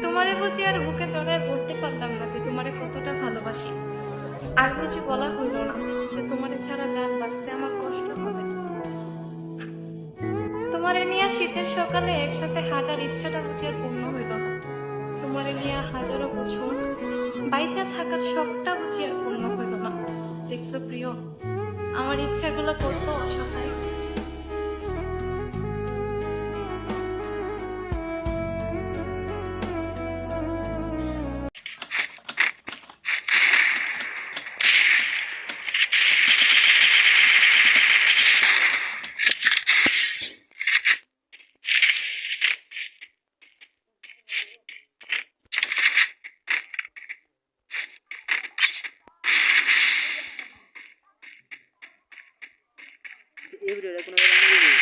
তোমারে বুঝি আর বুকে জড়ায় বলতে পারলাম না যে তোমারে কতটা ভালোবাসি। আর বুঝি বলা হইল না যে তোমারে ছাড়া জান বাঁচতে আমার কষ্ট হবে। তোমারে নিয়ে শীতের সকালে একসাথে হাঁটার ইচ্ছাটা বুঝি আর পূর্ণ হইল না। তোমারে নিয়ে হাজারো বছর বাইচা থাকার শখটা বুঝি আর পূর্ণ হইল না। দেখছো প্রিয়, আমার ইচ্ছাগুলো কত অসহায়। এই ভিডিওটা কোনো জায়গায় নিয়ে যাবি?